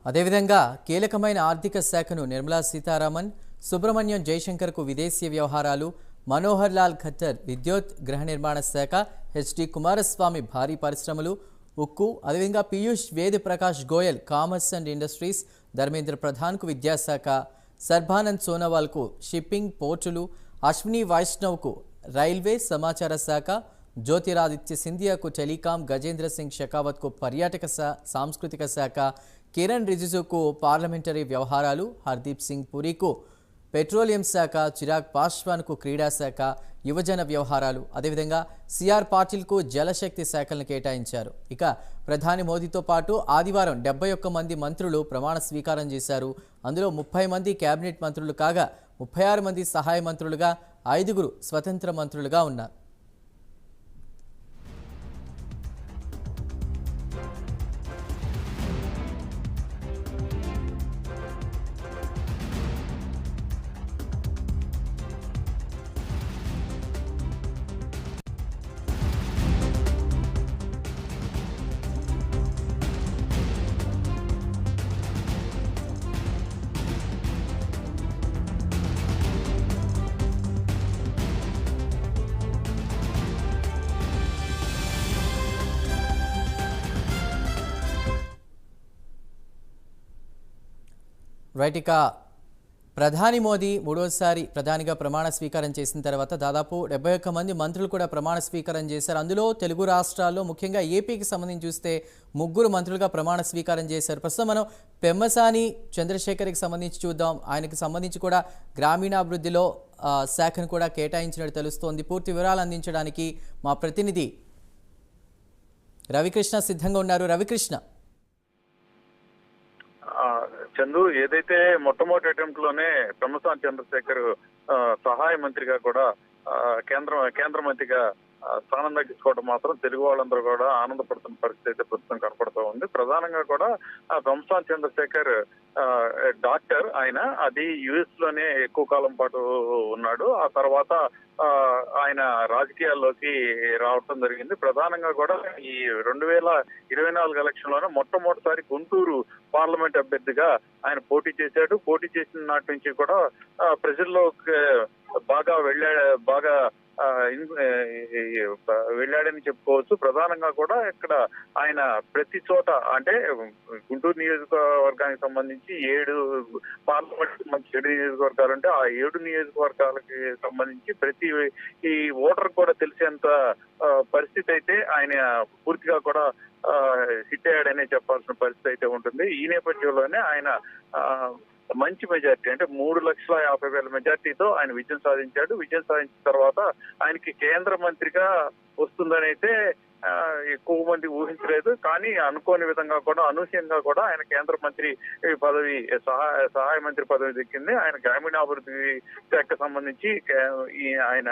అదేవిధంగా కీలకమైన ఆర్థిక శాఖను నిర్మలా సీతారామన్, సుబ్రహ్మణ్యం జయశంకర్కు విదేశీ వ్యవహారాలు, మనోహర్ లాల్ ఖట్టర్ విద్యుత్ గృహ నిర్మాణ శాఖ, హెచ్డి కుమారస్వామి భారీ పరిశ్రమలు, ఉక్కు, అదేవిధంగా Piyush Ved Prakash Goyal commerce and industries, Dharmendra ప్రధాన్కు విద్యాశాఖ, సర్బానంద్ సోనోవాల్కు షిప్పింగ్ పోర్టులు, అశ్విని వైష్ణవ్కు రైల్వే సమాచార శాఖ, జ్యోతిరాదిత్య సింధియాకు టెలికాం, గజేంద్ర సింగ్ షెకావత్కు పర్యాటక సాంస్కృతిక శాఖ, కిరణ్ రిజిజుకు పార్లమెంటరీ వ్యవహారాలు, హర్దీప్ సింగ్ పురీకు పెట్రోలియం శాఖ, చిరాగ్ పాస్వాన్కు క్రీడా శాఖ, యువజన వ్యవహారాలు, అదేవిధంగా సిఆర్ పాటిల్కు జలశక్తి శాఖలను కేటాయించారు. ఇక ప్రధాని మోదీతో పాటు ఆదివారం 71 మంది మంత్రులు ప్రమాణ స్వీకారం చేశారు. అందులో 30 మంది కేబినెట్ మంత్రులు కాగా 36 మంది సహాయ మంత్రులుగా, 5గురు స్వతంత్ర మంత్రులుగా ఉన్నారు. రైట్, ఇక ప్రధాని మోదీ మూడోసారి ప్రధానిగా ప్రమాణ స్వీకారం చేసిన తర్వాత దాదాపు 71 మంది మంత్రులు కూడా ప్రమాణ స్వీకారం చేశారు. అందులో తెలుగు రాష్ట్రాల్లో ముఖ్యంగా ఏపీకి సంబంధించి చూస్తే 3 మంత్రులుగా ప్రమాణ స్వీకారం చేశారు. ప్రస్తుతం మనం పెమ్మసాని చంద్రశేఖర్కి సంబంధించి చూద్దాం. ఆయనకు సంబంధించి కూడా గ్రామీణాభివృద్ధిలో శాఖను కూడా కేటాయించినట్టు తెలుస్తోంది. పూర్తి వివరాలు అందించడానికి మా ప్రతినిధి రవికృష్ణ సిద్ధంగా ఉన్నారు. రవికృష్ణ, చందు, ఏదైతే మొట్టమొదటి అటెంప్ట్ లోనే పెమ్మసాని చంద్రశేఖర్ సహాయ మంత్రిగా కూడా కేంద్ర మంత్రిగా స్థానం దక్కించుకోవడం మాత్రం తెలుగు వాళ్ళందరూ కూడా ఆనందపడుతున్న పరిస్థితి అయితే ప్రస్తుతం కనపడుతూ ఉంది. ప్రధానంగా కూడా పెమ్మసాని చంద్రశేఖర్ డాక్టర్, ఆయన అది యుఎస్ లోనే ఎక్కువ కాలం పాటు ఉన్నాడు. ఆ తర్వాత ఆయన రాజకీయాల్లోకి రావటం జరిగింది. ప్రధానంగా కూడా ఈ 2024 ఎలక్షన్ లోనే మొట్టమొదటిసారి గుంటూరు పార్లమెంట్ అభ్యర్థిగా ఆయన పోటీ చేశాడు. పోటీ చేసిన నాటి నుంచి కూడా ప్రజల్లో బాగా వెళ్ళాడని చెప్పుకోవచ్చు. ప్రధానంగా కూడా ఇక్కడ ఆయన ప్రతి చోట, అంటే గుంటూరు నియోజకవర్గానికి సంబంధించి 7 పార్లమెంట్ 7 నియోజకవర్గాలు ఉంటే ఆ 7 నియోజకవర్గాలకి సంబంధించి ప్రతి ఈ ఓటర్ కూడా తెలిసేంత పరిస్థితి అయితే ఆయన పూర్తిగా కూడా హిట్ అయ్యాడనే చెప్పాల్సిన పరిస్థితి అయితే ఉంటుంది. ఈ నేపథ్యంలోనే ఆయన మంచి మెజార్టీ, అంటే 3,50,000 మెజార్టీతో ఆయన విజయం సాధించాడు. విజయం సాధించిన తర్వాత ఆయనకి కేంద్ర మంత్రిగా వస్తుందని అయితే ఎక్కువ మంది ఊహించలేదు. కానీ అనుకోని విధంగా కూడా, అనూహ్యంగా కూడా ఆయన కేంద్ర మంత్రి పదవి, సహాయ మంత్రి పదవి దక్కింది. ఆయన గ్రామీణాభివృద్ధి శాఖకు సంబంధించి ఆయన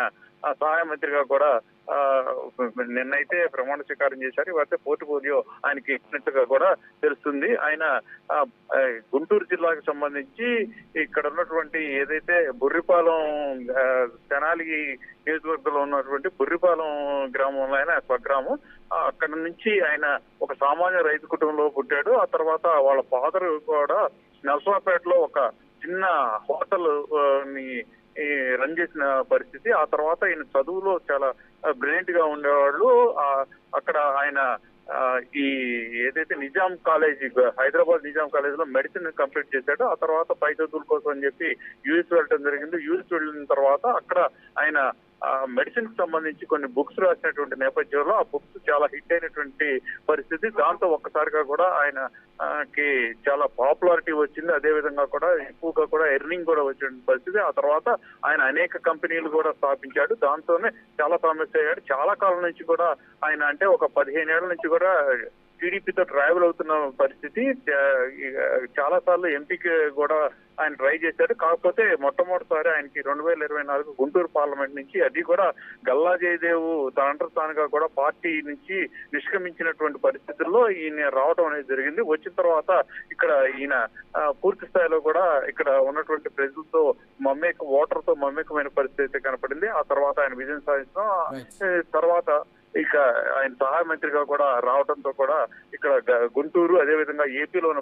సహాయ మంత్రిగా కూడా నిన్నైతే ప్రమాణ స్వీకారం చేశారు. ఇవైతే పోర్ట్ఫోలియో ఆయనకి ఇచ్చినట్టుగా కూడా తెలుస్తుంది. ఆయన గుంటూరు జిల్లాకు సంబంధించి ఇక్కడ ఉన్నటువంటి ఏదైతే బుర్రిపాలెం, తెనాలి నియోజకవర్గంలో ఉన్నటువంటి బుర్రిపాలెం గ్రామంలో ఆయన స్వగ్రామం. అక్కడ నుంచి ఆయన ఒక సామాన్య రైతు కుటుంబంలో పుట్టాడు. ఆ తర్వాత వాళ్ళ ఫాదర్ కూడా నర్సాపేటలో ఒక చిన్న హోటల్ ని రన్ చేసిన పరిస్థితి. ఆ తర్వాత ఆయన చదువులో చాలా బ్రిలియంట్ గా ఉండేవాళ్ళు. అక్కడ ఆయన ఈ ఏదైతే నిజాం కాలేజీ, హైదరాబాద్ నిజాం కాలేజ్ లో మెడిసిన్ కంప్లీట్ చేశాడు. ఆ తర్వాత పై చదువుల కోసం అని చెప్పి యుఎస్ వెళ్ళడం జరిగింది. యుఎస్ వెళ్ళిన తర్వాత అక్కడ ఆయన మెడిసిన్ కి సంబంధించి కొన్ని బుక్స్ రాసినటువంటి నేపథ్యంలో ఆ బుక్స్ చాలా హిట్ అయినటువంటి పరిస్థితి. దాంతో ఒక్కసారిగా కూడా ఆయన కి చాలా పాపులారిటీ వచ్చింది. అదే విధంగా కూడా ఎక్కువగా కూడా ఎర్నింగ్ కూడా వచ్చిన పరిస్థితి. ఆ తర్వాత ఆయన అనేక కంపెనీలు కూడా స్థాపించాడు. దాంతోనే చాలా ఫేమస్ అయ్యాడు. చాలా కాలం నుంచి కూడా ఆయన, అంటే ఒక 15 ఏళ్ల నుంచి కూడా టీడీపీతో ట్రావెల్ అవుతున్న పరిస్థితి. చాలా సార్లు ఎంపీకి కూడా ఆయన ట్రై చేశాడు. కాకపోతే మొట్టమొదటిసారి ఆయనకి 2024 గుంటూరు పార్లమెంట్ నుంచి, అది కూడా గల్లా జయదేవ్ తనంతట తానుగా కూడా పార్టీ నుంచి నిష్క్రమించినటువంటి పరిస్థితుల్లో ఈయన రావడం అనేది జరిగింది. వచ్చిన తర్వాత ఇక్కడ ఈయన పూర్తి స్థాయిలో కూడా ఇక్కడ ఉన్నటువంటి ప్రజలతో ఓటర్ తో మమేకమైన పరిస్థితి కనపడింది. ఆ తర్వాత ఆయన విజయం సాధించడం, తర్వాత ఇక ఆయన సహాయ మంత్రిగా కూడా రావడంతో కూడా ఇక్కడ గుంటూరు, అదే విధంగా ఏపీలో